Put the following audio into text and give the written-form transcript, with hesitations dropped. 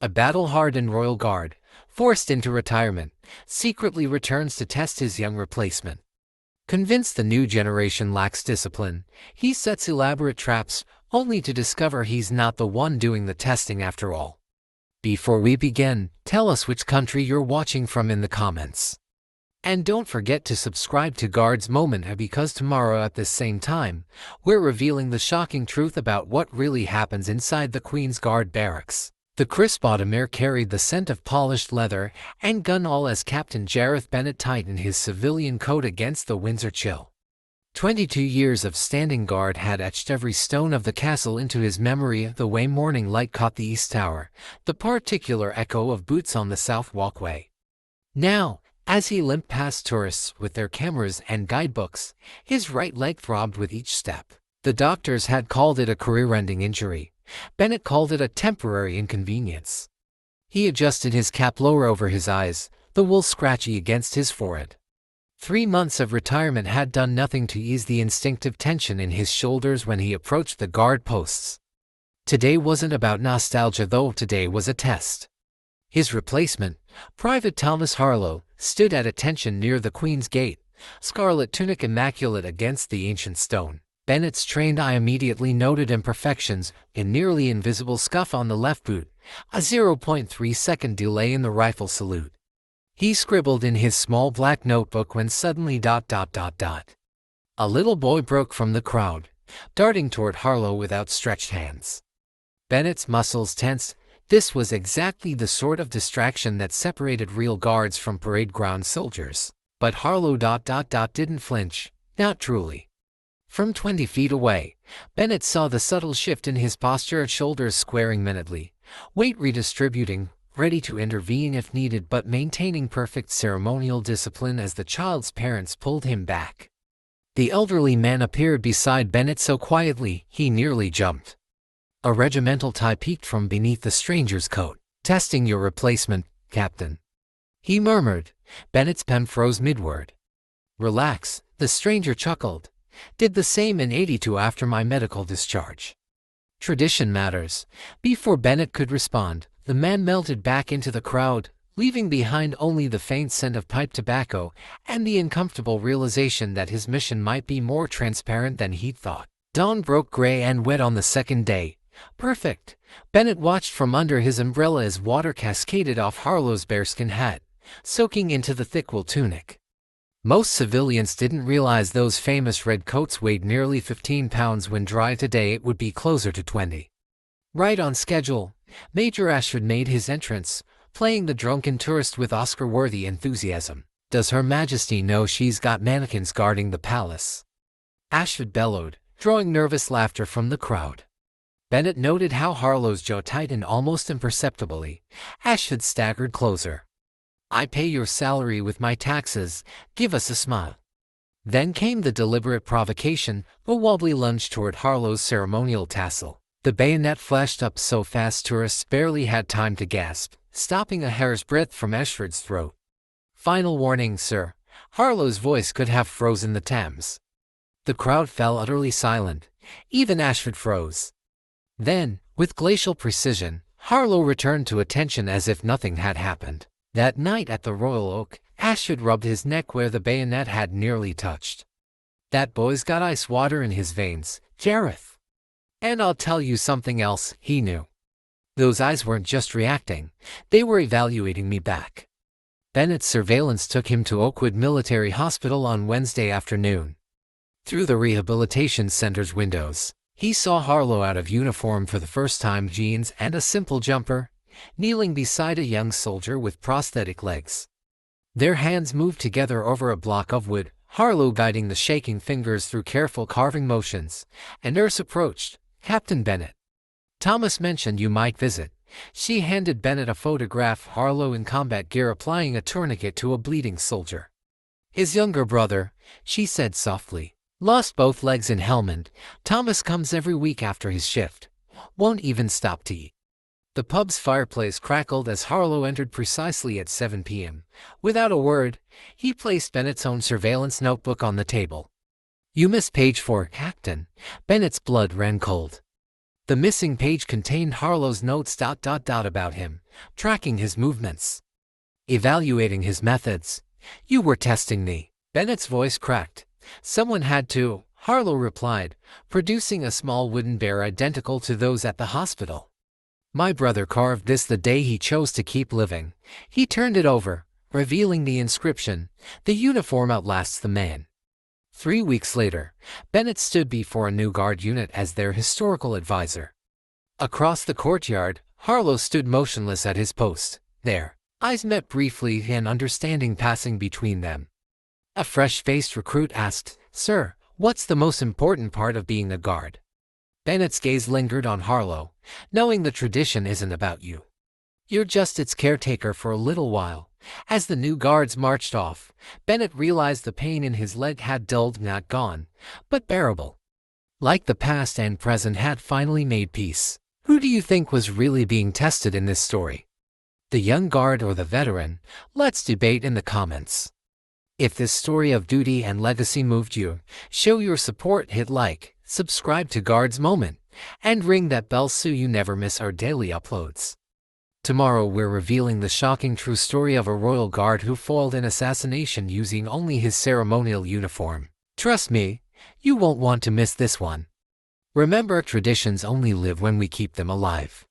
A battle-hardened royal guard, forced into retirement, secretly returns to test his young replacement. Convinced the new generation lacks discipline, he sets elaborate traps, only to discover he's not the one doing the testing after all. Before we begin, tell us which country you're watching from in the comments. And don't forget to subscribe to Guard's Moment, because tomorrow at this same time, we're revealing the shocking truth about what really happens inside the Queen's Guard barracks. The crisp autumn air carried the scent of polished leather and gun, all as Captain Gareth Bennett tightened his civilian coat against the Windsor chill. 22 years of standing guard had etched every stone of the castle into his memory. The way morning light caught the east tower, the particular echo of boots on the south walkway. Now, as he limped past tourists with their cameras and guidebooks, his right leg throbbed with each step. The doctors had called it a career-ending injury. Bennett called it a temporary inconvenience. He adjusted his cap lower over his eyes, the wool scratchy against his forehead. 3 months of retirement had done nothing to ease the instinctive tension in his shoulders when he approached the guard posts. Today wasn't about nostalgia, though. Today was a test. His replacement, Private Thomas Harlow, stood at attention near the Queen's Gate, scarlet tunic immaculate against the ancient stone. Bennett's trained eye immediately noted imperfections: a nearly invisible scuff on the left boot, a 0.3-second delay in the rifle salute. He scribbled in his small black notebook when suddenly ... A little boy broke from the crowd, darting toward Harlow with outstretched hands. Bennett's muscles tensed. This was exactly the sort of distraction that separated real guards from parade ground soldiers. But Harlow ... didn't flinch, not truly. From 20 feet away, Bennett saw the subtle shift in his posture, shoulders squaring minutely, weight redistributing, ready to intervene if needed, but maintaining perfect ceremonial discipline as the child's parents pulled him back. The elderly man appeared beside Bennett so quietly, he nearly jumped. A regimental tie peeked from beneath the stranger's coat. "Testing your replacement, Captain," he murmured. Bennett's pen froze mid-word. "Relax," the stranger chuckled. "Did the same in '82 after my medical discharge." Tradition matters. Before Bennett could respond, the man melted back into the crowd, leaving behind only the faint scent of pipe tobacco and the uncomfortable realization that his mission might be more transparent than he'd thought. Dawn broke gray and wet on the second day. Perfect. Bennett watched from under his umbrella as water cascaded off Harlow's bearskin hat, soaking into the thick wool tunic. Most civilians didn't realize those famous red coats weighed nearly 15 pounds when dry. Today it would be closer to 20. Right on schedule, Major Ashford made his entrance, playing the drunken tourist with Oscar-worthy enthusiasm. "Does Her Majesty know she's got mannequins guarding the palace?" Ashford bellowed, drawing nervous laughter from the crowd. Bennett noted how Harlow's jaw tightened almost imperceptibly. Ashford staggered closer. "I pay your salary with my taxes. Give us a smile." Then came the deliberate provocation, a wobbly lunge toward Harlow's ceremonial tassel. The bayonet flashed up so fast tourists barely had time to gasp, stopping a hair's breadth from Ashford's throat. "Final warning, sir." Harlow's voice could have frozen the Thames. The crowd fell utterly silent. Even Ashford froze. Then, with glacial precision, Harlow returned to attention as if nothing had happened. That night at the Royal Oak, Ashford rubbed his neck where the bayonet had nearly touched. "That boy's got ice water in his veins, Gareth. And I'll tell you something else," he knew. "Those eyes weren't just reacting, they were evaluating me back." Bennett's surveillance took him to Oakwood Military Hospital on Wednesday afternoon. Through the rehabilitation center's windows, he saw Harlow out of uniform for the first time, jeans and a simple jumper, kneeling beside a young soldier with prosthetic legs. Their hands moved together over a block of wood, Harlow guiding the shaking fingers through careful carving motions. A nurse approached. "Captain Bennett, Thomas mentioned you might visit." She handed Bennett a photograph, Harlow in combat gear applying a tourniquet to a bleeding soldier. "His younger brother," she said softly. "Lost both legs in Helmand. Thomas comes every week after his shift. Won't even stop to eat." The pub's fireplace crackled as Harlow entered precisely at 7 p.m. Without a word, he placed Bennett's own surveillance notebook on the table. "You missed page 4, Captain." Bennett's blood ran cold. The missing page contained Harlow's notes about him, tracking his movements, evaluating his methods. "You were testing me." Bennett's voice cracked. "Someone had to," Harlow replied, producing a small wooden bear identical to those at the hospital. "My brother carved this the day he chose to keep living." He turned it over, revealing the inscription, "The uniform outlasts the man." 3 weeks later, Bennett stood before a new guard unit as their historical advisor. Across the courtyard, Harlow stood motionless at his post. Their eyes met briefly, an understanding passing between them. A fresh-faced recruit asked, "Sir, what's the most important part of being a guard?" Bennett's gaze lingered on Harlow, knowing the tradition isn't about you. You're just its caretaker for a little while. As the new guards marched off, Bennett realized the pain in his leg had dulled, not gone, but bearable. Like the past and present had finally made peace. Who do you think was really being tested in this story? The young guard or the veteran? Let's debate in the comments. If this story of duty and legacy moved you, show your support, hit like, subscribe to Guards Moment, and ring that bell so you never miss our daily uploads. Tomorrow we're revealing the shocking true story of a royal guard who foiled an assassination using only his ceremonial uniform. Trust me, you won't want to miss this one. Remember, traditions only live when we keep them alive.